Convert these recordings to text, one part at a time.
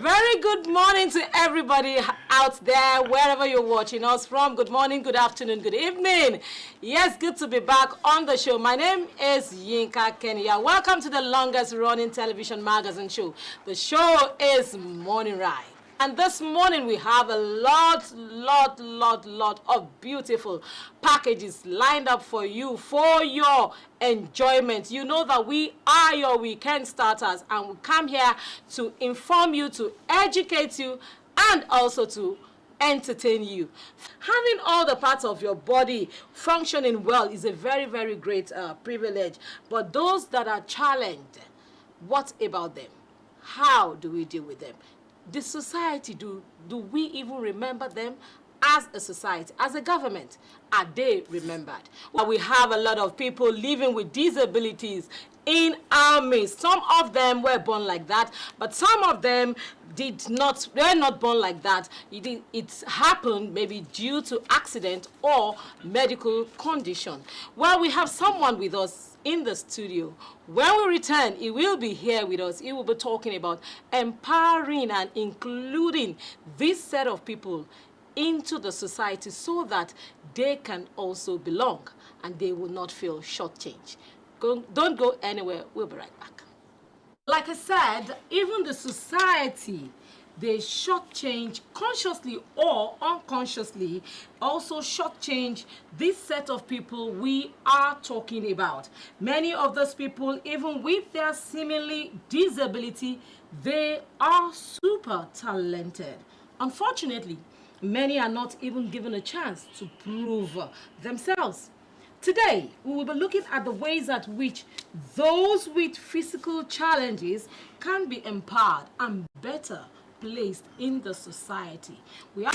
Very good morning to everybody out there, wherever you're watching us from. Good morning, good afternoon, good evening. Yes, good to be back on the show. My name is Yinka Kenya. Welcome to the longest running television magazine show. The show is Morning Ride. And this morning we have a lot of beautiful packages lined up for you, for your enjoyment. You know that we are your weekend starters, and we come here to inform you, to educate you, and also to entertain you. Having all the parts of your body functioning well is a very great privilege. But those that are challenged, what about them? How do we deal with them? The society, do we even remember them as a society, as a government? Are they remembered? Well, we have a lot of people living with disabilities in our midst. Some of them were born like that, but some of them were not born like that. It happened maybe due to accident or medical condition. Well, we have someone with us in the studio. When we return, he will be here with us. He will be talking about empowering and including this set of people into the society so that they can also belong and they will not feel shortchanged. Don't go anywhere. We'll be right back. Like I said, even the society, they shortchange consciously or unconsciously, also shortchange this set of people we are talking about. Many of those people, even with their seemingly disability, they are super talented. Unfortunately, many are not even given a chance to prove themselves. Today, we will be looking at the ways at which those with physical challenges can be empowered and better placed in the society. We are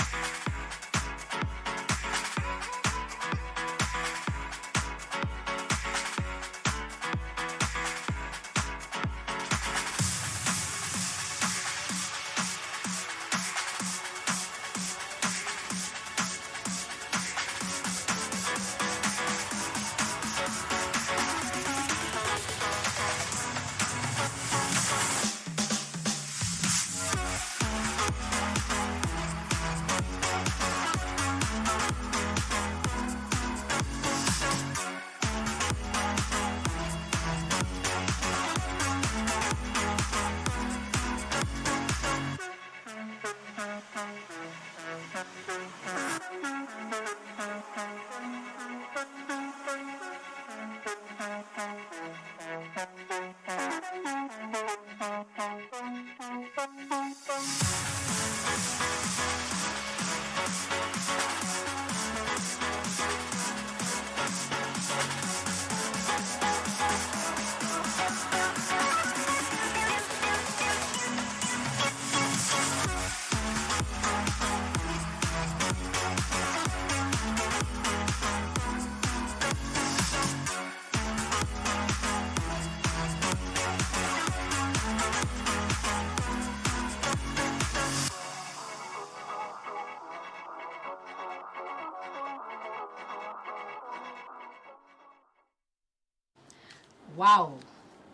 wow,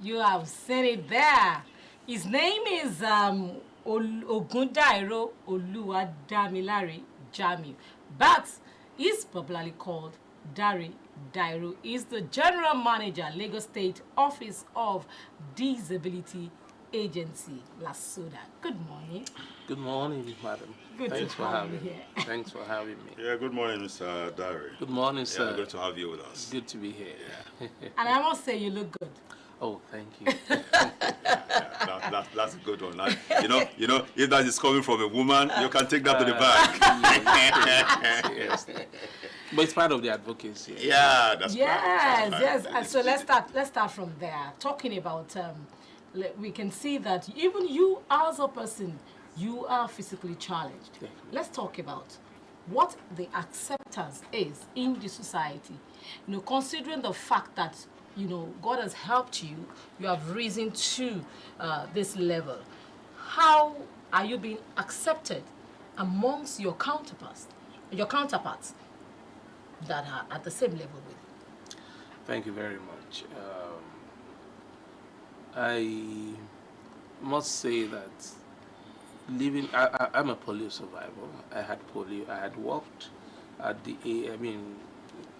you have said it there. His name is Dairo Oluwadamilare Jamiu, but he's popularly called Dairo. He's the General Manager, Lagos State Office of Disability Agency, LASODA. Good morning. Good morning, madam. Thanks for having me. Thanks for having me. Yeah, good morning, Mr. Dairo. Good morning, sir. Yeah, good to have you with us. Good to be here. Yeah. And I must say you look good. Oh, thank you. That's a good one. You know, if that is coming from a woman, you can take that to the bank. Yes. But it's part of the advocacy. Yeah, that's yes, right. yes. And so let's start from there. Talking about, we can see that even you as a person, you are physically challenged. Definitely. Let's talk about what the acceptance is in the society. You know, considering the fact that, you know, God has helped you, you have risen to this level. How are you being accepted amongst your counterparts that are at the same level with you? Thank you very much. I must say that living, I'm a polio survivor. I had polio. I had worked at I mean,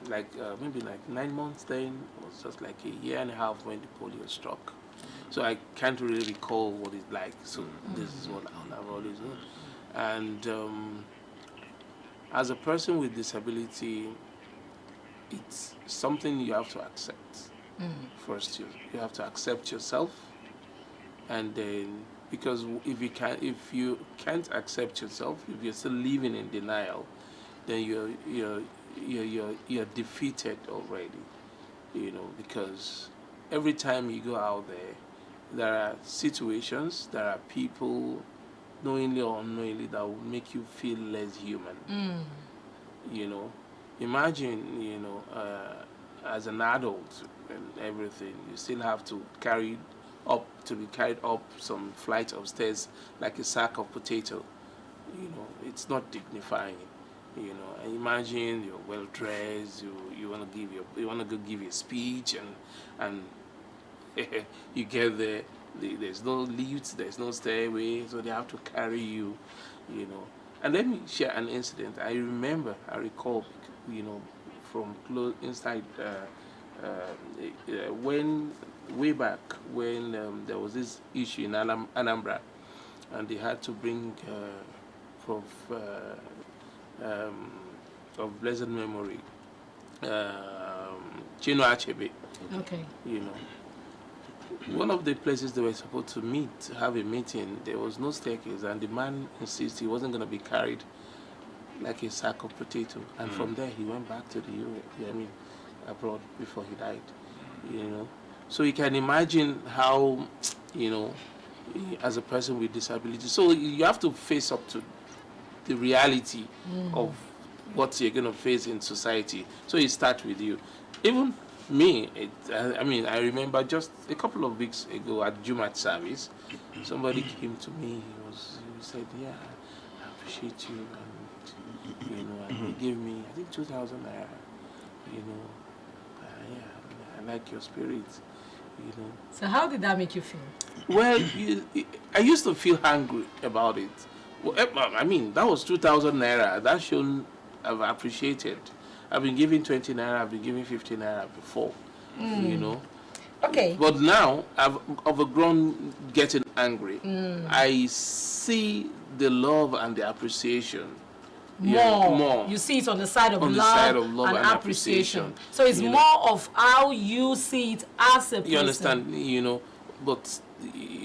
like maybe like 9 months then, or just like a year and a half when the polio struck. So I can't really recall what it's like. So this is what I've always known. And as a person with disability, it's something you have to accept. First, you have to accept yourself, and then because if you can't accept yourself, if you're still living in denial, then you're defeated already. You know, because every time you go out there are situations, there are people, knowingly or unknowingly, that will make you feel less human. You know, imagine, you know, as an adult and everything, you still have to be carried up some flight of stairs like a sack of potato. You know, it's not dignifying. You know, and imagine you're well dressed, you want to go give a speech, and you get there, there's no lift, there's no stairway, so they have to carry you. You know, and let me share an incident. I recall, you know, from close inside when way back when there was this issue in Anambra, and they had to bring Prof. Of blessed memory, Chino Achebe. Okay. You know, one of the places they were supposed to meet, to have a meeting, there was no staircase, and the man insisted he wasn't going to be carried like a sack of potato. And from there, he went back to the abroad before he died. You know, so you can imagine how, you know, as a person with disability, so you have to face up to the reality of what you're going to face in society. So it starts with you. Even me, I remember just a couple of weeks ago at Jumat service, somebody came to me. He said, "Yeah, I appreciate you," and you know, and he gave me, I think, 2,000 naira. You know, yeah, I like your spirit. You know. So how did that make you feel? Well, I used to feel angry about it. Well, I mean, that was 2,000 naira. That should have appreciated. I've been giving 20 naira, I've been giving 50 naira before, you know. Okay. But now, I've overgrown getting angry. I see the love and the appreciation. More. You see it on the side of, love, and appreciation. So it's more of how you see it as a person. You understand, you know, but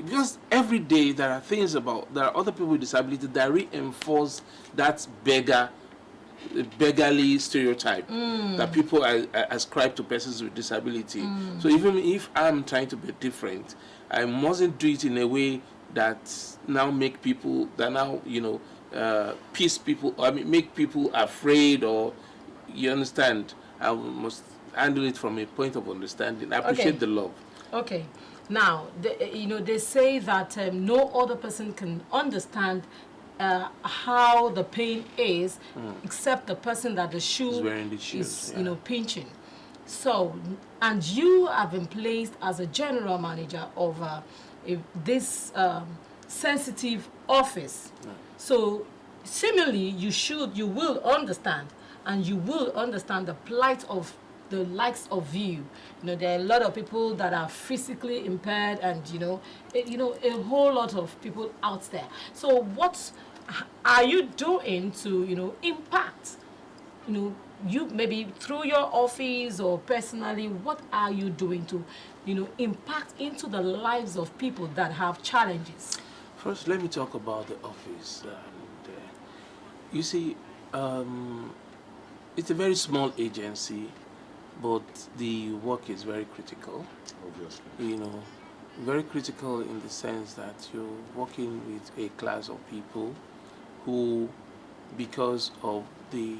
because every day there are other people with disability that reinforce that beggarly stereotype that people ascribe to persons with disability. So even if I'm trying to be different, I mustn't do it in a way that now make people, piss people, make people afraid, or, you understand, I must handle it from a point of understanding. I appreciate the love. Okay. Now, they say that no other person can understand how the pain is except the person that the shoe is wearing the shoes, is, pinching. So, and you have been placed as a general manager of this sensitive office. So, similarly, you will understand, and you will understand the plight of the likes of you. There are a lot of people that are physically impaired, and a whole lot of people out there. So what are you doing to impact, you maybe through your office or personally, what are you doing to impact into the lives of people that have challenges? First, let me talk about the office. And you see, it's a very small agency, but the work is very critical. Obviously. Very critical in the sense that you're working with a class of people who, because of the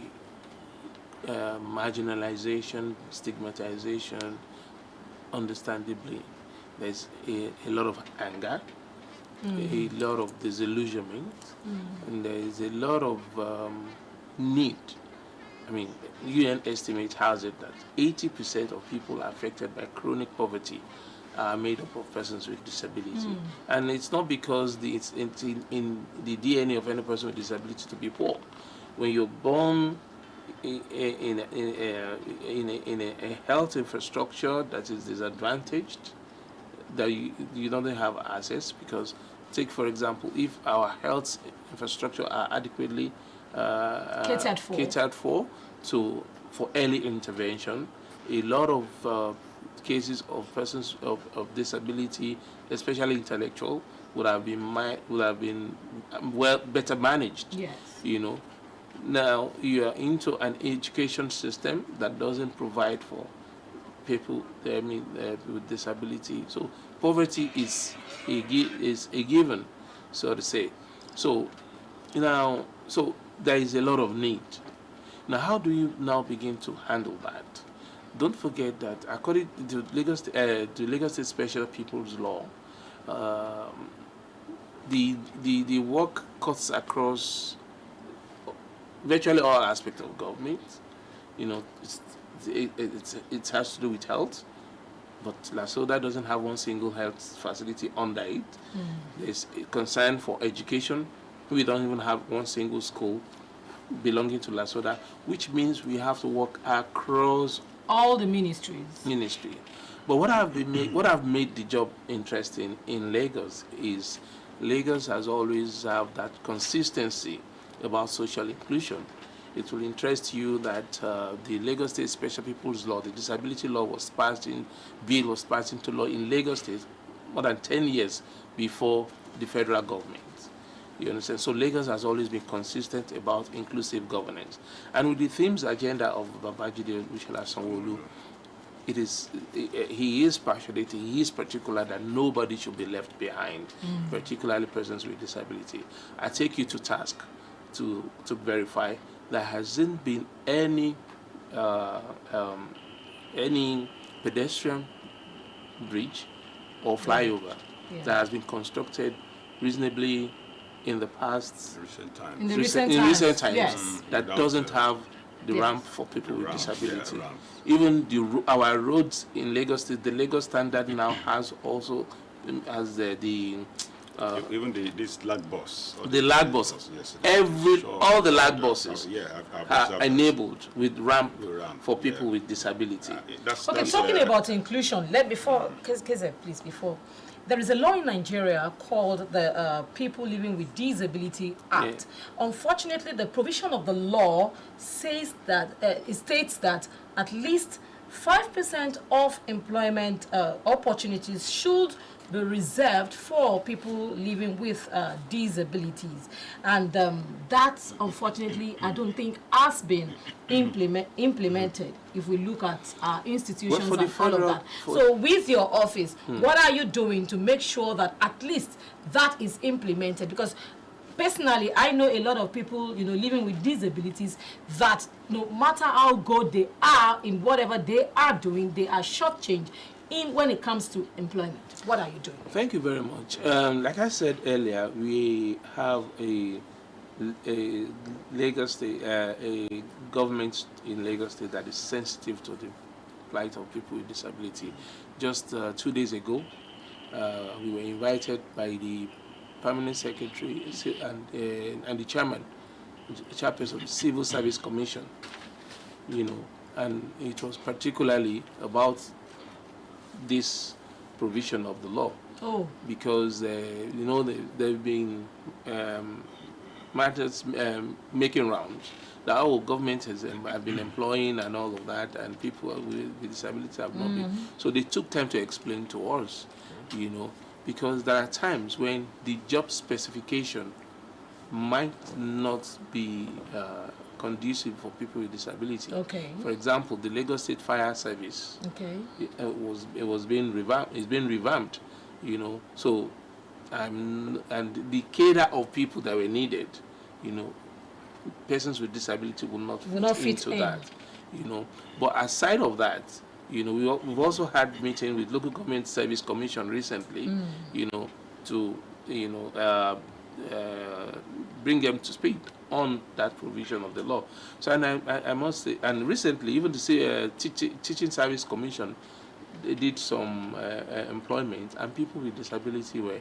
marginalization, stigmatization, understandably, there's a lot of anger, a lot of disillusionment, and there's a lot of need. I mean, UN estimate has it that 80% of people are affected by chronic poverty. are made up of persons with disability. And it's not because it's in the DNA of any person with disability to be poor. When you're born in a health infrastructure that is disadvantaged, that you don't have access, because take for example, if our health infrastructure are adequately catered for for early intervention, a lot of cases of persons of disability, especially intellectual, would have been well better managed. Yes. You know, now you are into an education system that doesn't provide for people, with disability. So poverty is a given, so to say. So now, so there is a lot of need. Now, how do you now begin to handle that? Don't forget that according to Lagos State Special People's Law, the work cuts across virtually all aspects of government. You know, it has to do with health, but Lasoda doesn't have one single health facility under it. There's a concern for education. We don't even have one single school belonging to Lasoda, which means we have to work across all the ministry. But what I've made the job interesting in Lagos is Lagos has always have that consistency about social inclusion. It will interest you that the Lagos State Special People's Law, the disability law, was passed into law in Lagos State more than 10 years before the federal government. You understand? So Lagos has always been consistent about inclusive governance. And with the themes agenda of Babajide Sanwo-Olu, he is passionate, he is particular that nobody should be left behind, particularly persons with disability. I take you to task to verify there hasn't been any pedestrian bridge or flyover that has been constructed reasonably in the past, in recent times, yes. That doesn't have the ramp for people with disability. Even our roads in Lagos State, the Lagos Standard now has also even this lag bus. The lag bus. Yes, all the lag buses are enabled with ramp for people with disability. Talking about inclusion, before. There is a law in Nigeria called the People Living with Disability Act. Yeah. Unfortunately, the provision of the law says that it states that at least 5% of employment opportunities should be reserved for people living with disabilities, and that unfortunately I don't think has been implemented if we look at our institutions and all of that. So with your office, what are you doing to make sure that at least that is implemented? Because personally, I know a lot of people, living with disabilities that no matter how good they are in whatever they are doing, they are shortchanged when it comes to employment. What are you doing? Thank you very much. Like I said earlier, we have a Lagos State, a government in Lagos State that is sensitive to the plight of people with disability. Just 2 days ago, we were invited by the permanent secretary and the chairperson of the Civil Service Commission, and it was particularly about this provision of the law. Because there have been matters making rounds that our government has been employing and all of that, and people with disabilities have not been. So they took time to explain to us, because there are times when the job specification might not be conducive for people with disability. For example, the Lagos State Fire Service. It's being revamped, So, and the cadre of people that were needed, persons with disability will not fit into that, But aside of that, we've also had meeting with Local Government Service Commission recently, to bring them to speed on that provision of the law. So, and I must say, and recently, even the Teaching Service Commission they did some employment, and people with disability were,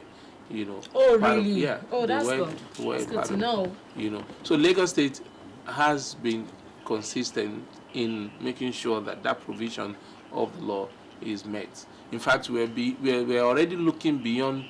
you know, Oh, part really? Of, yeah. Oh, that's were, good. were That's good part to of, know. You know, so Lagos State has been consistent in making sure that that provision of the law is met. In fact, we're already looking beyond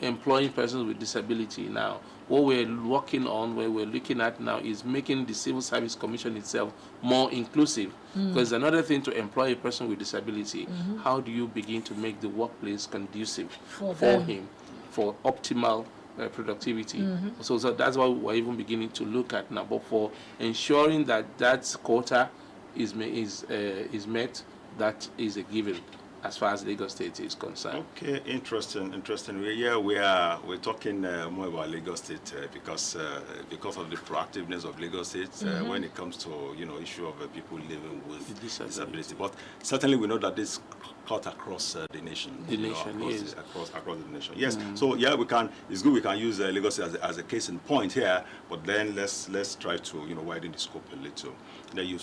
employing persons with disability now. What we're working on, where we're looking at now, is making the Civil Service Commission itself more inclusive. Because another thing to employ a person with disability, how do you begin to make the workplace conducive for him, for optimal productivity? So that's what we're even beginning to look at now. But for ensuring that that quota is met, that is a given as far as Lagos State is concerned. Okay, interesting. We're talking more about Lagos State because of the proactiveness of Lagos State when it comes to issue of people living with disability. But certainly we know that this cut across the nation. Across the nation. Yes. So yeah, we can. It's good we can use Lagos State as a case in point here. But then let's try to widen the scope a little. Now you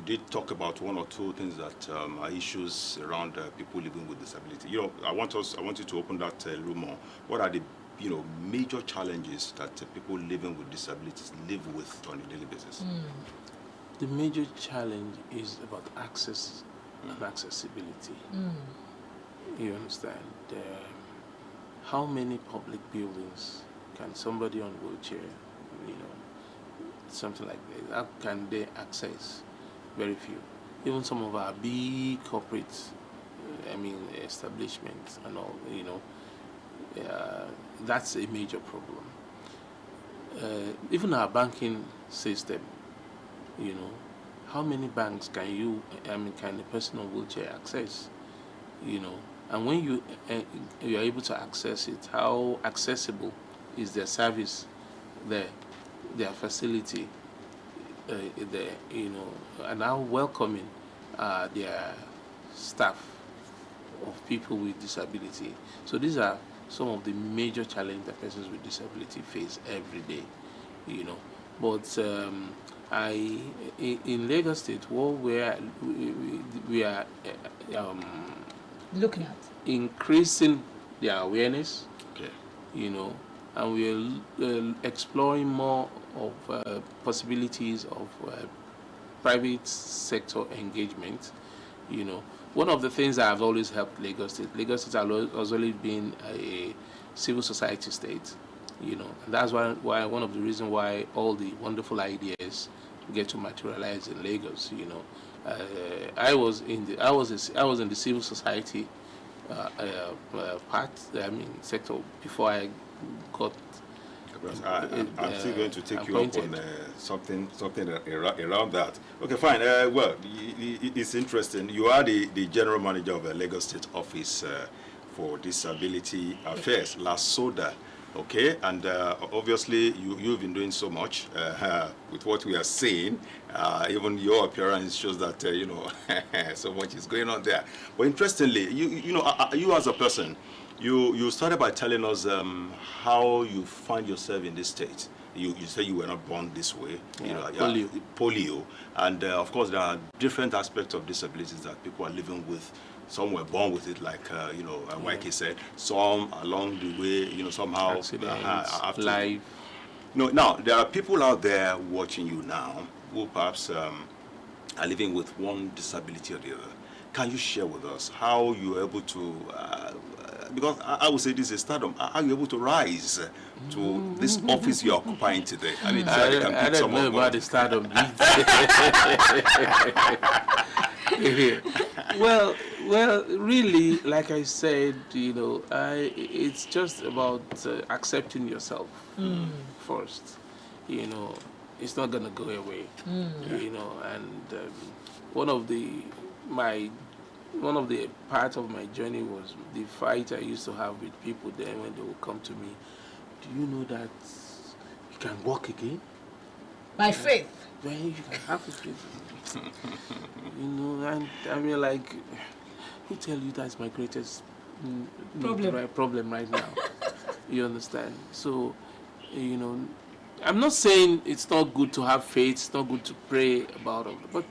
did talk about one or two things that are issues around people living with disability. I want you to open that a little more. What are the major challenges that people living with disabilities live with on a daily basis? The major challenge is about access and accessibility. You understand? How many public buildings can somebody on wheelchair, something like that, how can they access? Very few. Even some of our big corporate, establishments and all, that's a major problem. Even our banking system, how many banks can a person on wheelchair access? And when you are able to access it, how accessible is their service there, their facility there, and how welcoming are their staff of people with disability. So these are some of the major challenges that persons with disability face every day, But in Lagos State, what we are looking at increasing their awareness, okay, and we're exploring more of possibilities of private sector engagement. One of the things that have always helped Lagos State has always been a civil society state, and that's why one of the reasons why all the wonderful ideas get to materialize in Lagos. I was in the civil society sector before I got. I'm still going to take you up on something around that. Okay, fine. It's interesting. You are the general manager of the Lagos State Office for Disability Affairs, LASODA. Okay, and obviously you've been doing so much with what we are seeing. Even your appearance shows that so much is going on there. But interestingly, you as a person, you started by telling us how you find yourself in this state. You say you were not born this way. Polio, and of course there are different aspects of disabilities that people are living with. Some were born with it, like YK said. Some along the way, somehow accidents, life. Now there are people out there watching you now who perhaps are living with one disability or the other. Can you share with us how you are able to? Because I would say this is stardom. Are you able to rise to this office you're occupying today? I don't know about the stardom. Well, really, like I said, it's just about accepting yourself first. It's not gonna go away. And one of the parts of my journey was the fight I used to have with people then when they would come to me. Do you know that you can walk again? By faith. Well, you can have faith. And like, who tell you that's my greatest problem right now? You understand? So, I'm not saying it's not good to have faith, it's not good to pray about it, but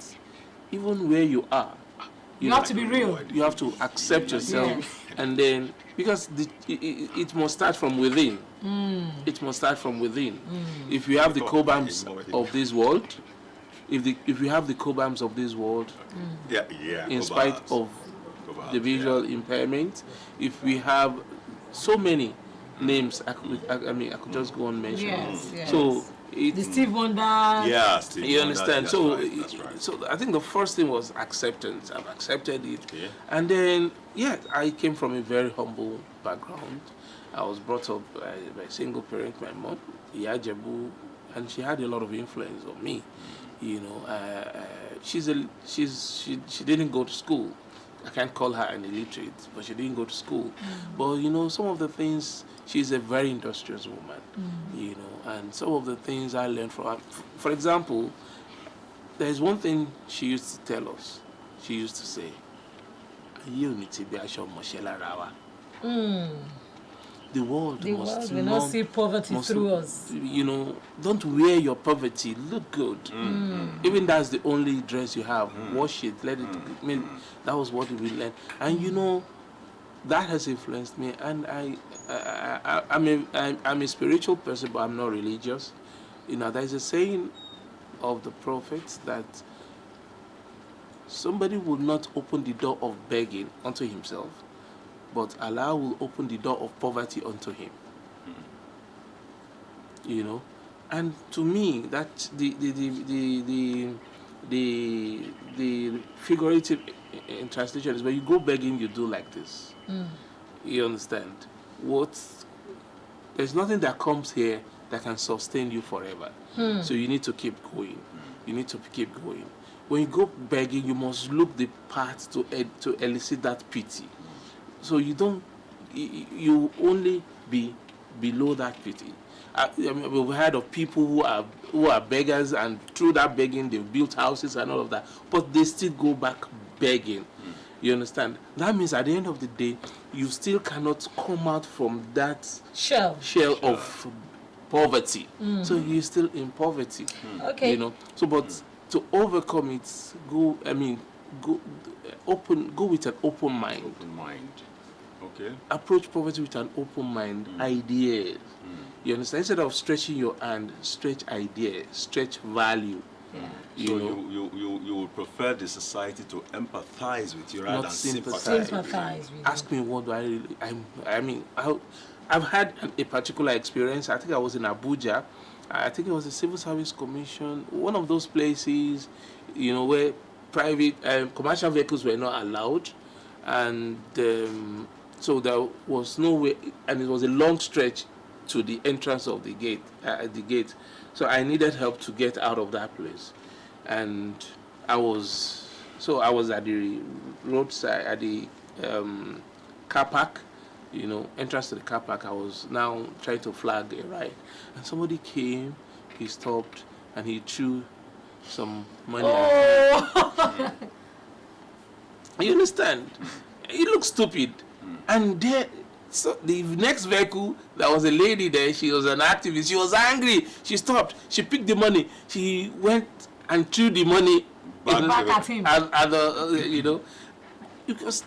even where you are, You have to be real. You have to accept yourself, Yes. and then because it must start from within. It must start from within. If you have the Cobams of this world, if you have the Cobams of this world, in spite of the visual impairment, if we have so many names, I could just go on mentioning. Yes. So the Steve Wonder. Yeah, Steve you Wonder, understand. that's So right, that's right. so I think the first thing was acceptance. I've accepted it, Okay. and then I came from a very humble background. I was brought up by a single parent, my mom, Iyajebu, and she had a lot of influence on me. You know, she didn't go to school. I can't call her an illiterate, but she didn't go to school. But you know, some of the things, she's a very industrious woman. You know, and some of the things I learned from her. For example, there's one thing she used to tell us. She used to say, "You need to be a show Rawa." The world must will not see poverty through us. You know, don't wear your poverty. Look good. Even that's the only dress you have. Wash it. Let it. I mean, that was what we learned. And you know, that has influenced me. And I'm a spiritual person, but I'm not religious. You know, there's a saying of the prophets that somebody will not open the door of begging unto himself, but Allah will open the door of poverty unto him. You know, and to me, that the figurative in translation is when you go begging, you do like this. You understand? There's nothing that comes here that can sustain you forever. So you need to keep going. You need to keep going. When you go begging, you must look the path to elicit that pity. So you only be below that pity. I mean, we've heard of people who are beggars, and through that begging they've built houses and all of that, but they still go back begging. You understand? That means at the end of the day, you still cannot come out from that shell of poverty. So you're still in poverty. Okay. You know. So, but to overcome it, go with an open mind. Open mind. Okay. Approach poverty with an open mind. Ideas. You understand? Instead of stretching your hand, stretch ideas, stretch value. You would prefer the society to empathize with you rather than sympathize sympathize with you. Ask me what do I really... I've had a particular experience. I think I was in Abuja. I think it was the Civil Service Commission, one of those places, you know, where private commercial vehicles were not allowed, and so there was no way, and it was a long stretch to the entrance of the gate. So I needed help to get out of that place, and I was at the roadside, at the car park, you know, entrance to the car park. I was now trying to flag a ride, and somebody came, he stopped, and he threw some money at me. You understand? It looks stupid. And so the next vehicle, there was a lady there, she was an activist, she was angry, she stopped, she picked the money, she went and threw the money back at him. At the, you know, because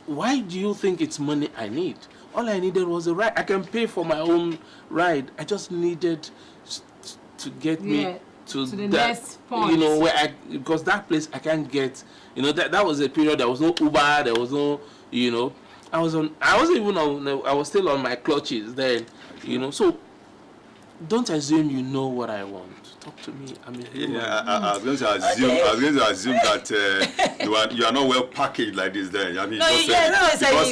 why do you think it's money I need? All I needed was a ride. I can pay for my own ride. I just needed to get me to the next point. You know, because that place I can't get. You know, that was a period. There was no Uber. There was no, you know. I was still on my clutches then. You know, so don't assume you know what I want. Talk to me. I mean, I was going to assume that you are not well packaged like this. Then I mean, he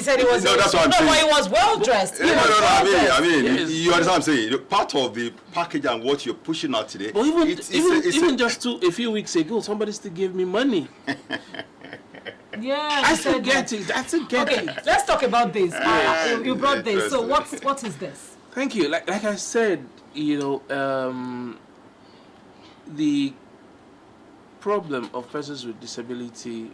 said it was. No, that's what I'm saying. But he was well dressed. I mean, yes. You understand what I'm saying? Part of the package and what you're pushing out today. But even just a few weeks ago, somebody still gave me money. Yeah, I still get it. Okay, let's talk about this. You brought this. So what is this? Thank you. Like I said, you know, the problem of persons with disability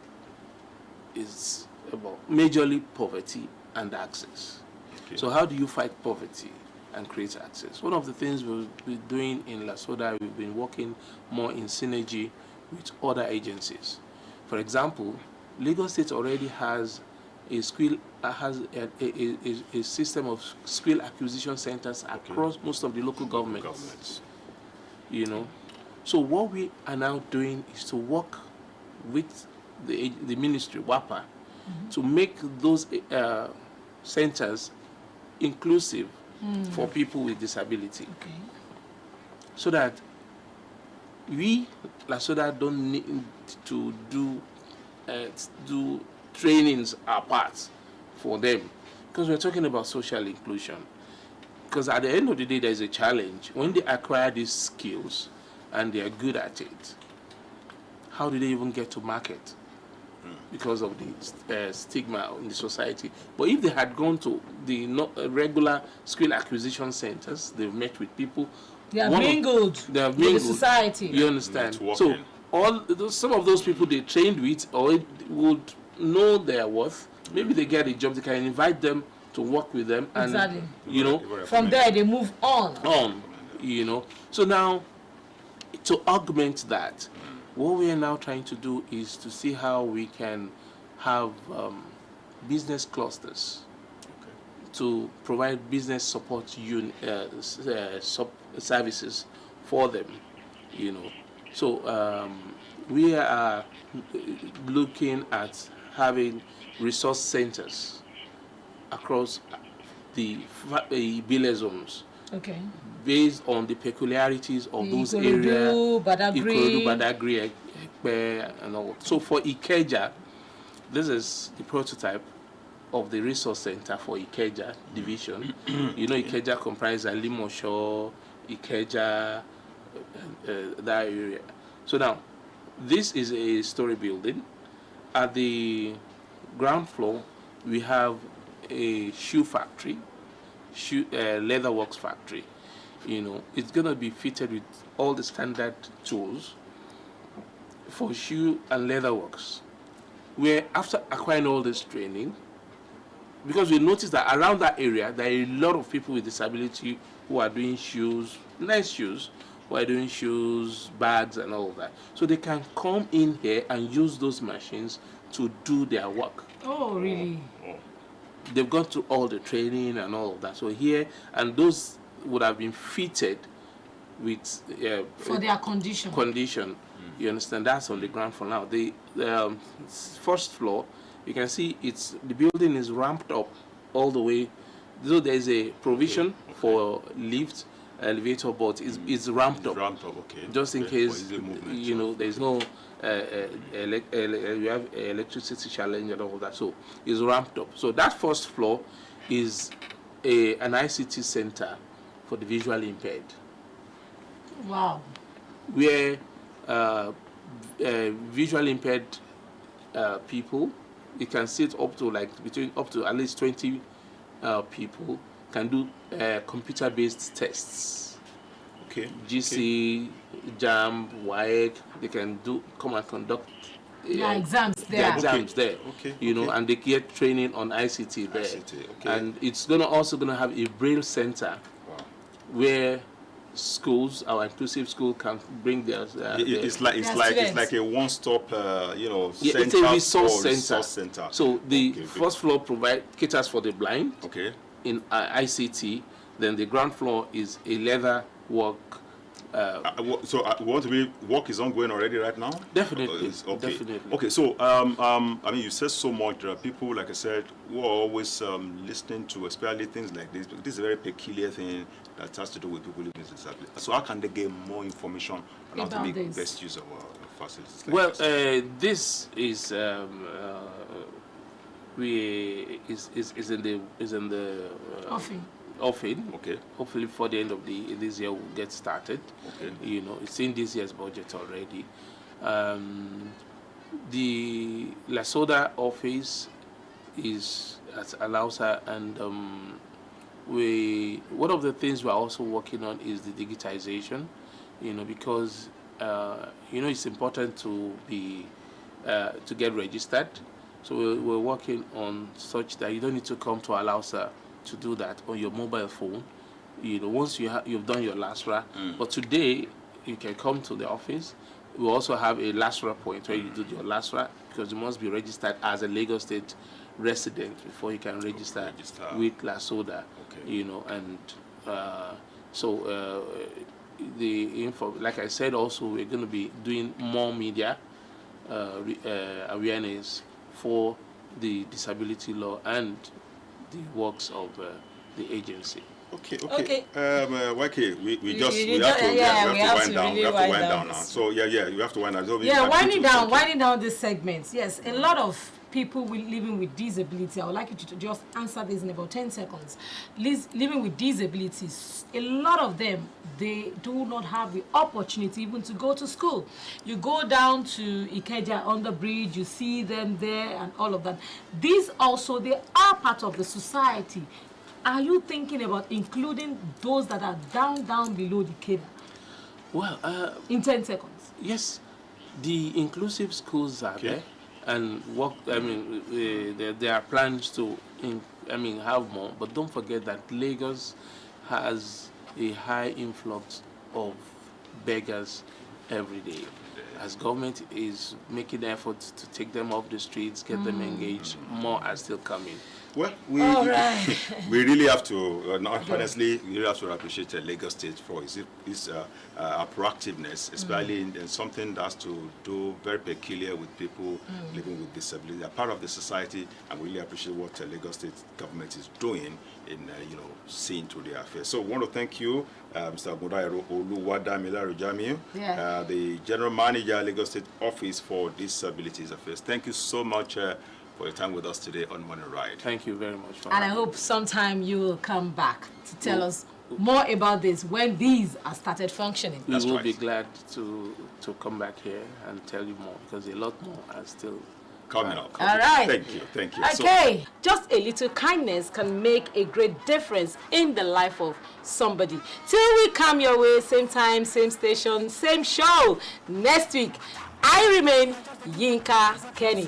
is about majorly poverty and access. Okay. So how do you fight poverty and create access? One of the things we've been doing in Lasoda, we've been working more in synergy with other agencies. For example, Lagos State already has a skill a system of skill acquisition centers across most of the local governments. You know, so what we are now doing is to work with the ministry WAPA to make those centers inclusive for people with disability, so that we LASODA don't need to do trainings apart for them, because we're talking about social inclusion. Because at the end of the day, there's a challenge. When they acquire these skills and they are good at it, how do they even get to market? Because of the stigma in the society. But if they had gone to the regular skill acquisition centers, they've met with people. They have mingled with the society. You understand? So some of those people they trained with or would know their worth. Maybe they get a job. They can invite them to work with them, and you know, from there they move on. You know, so now to augment that, what we are now trying to do is to see how we can have business clusters to provide business support services for them. You know, so we are looking at having resource centers across the Ibile zones, based on the peculiarities of those areas, Ikorodu, Badagry, Ekpe, and all. So for Ikeja, this is the prototype of the resource center for Ikeja division. You know, Ikeja comprises Limosho, Ikeja, that area. So now, this is a story building. At the ground floor, we have a shoe factory, leather works factory. You know, it's gonna be fitted with all the standard tools for shoe and leather works. Where after acquiring all this training, because we noticed that around that area there are a lot of people with disability who are doing shoes, nice shoes, who are doing shoes, bags, and all of that. So they can come in here and use those machines to do their work. Oh, really? They've gone through all the training and all of that. So here, and those would have been fitted with for their condition. You understand? That's on the ground for now. The first floor, you can see the building is ramped up all the way. So there's a provision for lift, elevator, but it's ramped up. Just in case, you know, there's no you have electricity challenge and all of that. So it's ramped up. So that first floor is an ICT center for the visually impaired. Wow. Where visually impaired people, you can sit up to at least 20 people can do computer-based tests. GC, JAM, WAEC, they can come and conduct exams there. You know, and they get training on ICT there. And it's also gonna have a Braille center where schools, our inclusive school, can bring their. It's like a one-stop, center. It's a resource center. So the first floor caters for the blind. In ICT, then the ground floor is a leather work. Work is ongoing already right now? Definitely. Definitely. Okay, so I mean, you said so much. There are people, like I said, who are always listening to, especially things like this. Because this is a very peculiar thing that has to do with people living with disability. So how can they get more information on how to make the best use of facilities? Like this is in the offing. Hopefully for the end of this year we'll get started. You know, it's in this year's budget already. The LASODA office allows her, and one of the things we're also working on is the digitization. You know, because you know, it's important to get registered. So we're working on such that you don't need to come to Alausa to do that on your mobile phone. You know, once you've done your LASRA. But today you can come to the office. We also have a LASRA point where you do your LASRA, because you must be registered as a Lagos State resident before you can register with LASODA. Okay. You know, and the info, like I said, also we're going to be doing more media awareness for the disability law and the works of the agency. Okay. YK, we have to wind down now. So you have to wind down. So winding down this segment. Yes, a lot of people living with disability. I would like you to just answer this in about 10 seconds. Living with disabilities, a lot of them, they do not have the opportunity even to go to school. You go down to Ikeja on the bridge, you see them there and all of that. These also, they are part of the society. Are you thinking about including those that are down below the cable? Well, in 10 seconds. Yes, the inclusive schools are there, and there are plans to, have more. But don't forget that Lagos has a high influx of beggars every day. As government is making efforts to take them off the streets, get them engaged, more are still coming. Well, we really have to, honestly, we really have to appreciate Lagos State for its proactiveness, especially in something that has to do very peculiar with people living with disability. They're part of the society, and we really appreciate what Lagos State government is doing in, seeing to their affairs. So, I want to thank you, Mr. Dairo Oluwadamilaro-Jamiu, the General Manager, Lagos State Office for Disabilities Affairs. Thank you so much for your time with us today on Morning Ride. Thank you very much. And I hope sometime you will come back to tell us more about this when these are started functioning. We will be glad to come back here and tell you more, because a lot more are still coming up. All right. Thank you. Okay, just a little kindness can make a great difference in the life of somebody. Till we come your way, same time, same station, same show next week. I remain Yinka Kenny.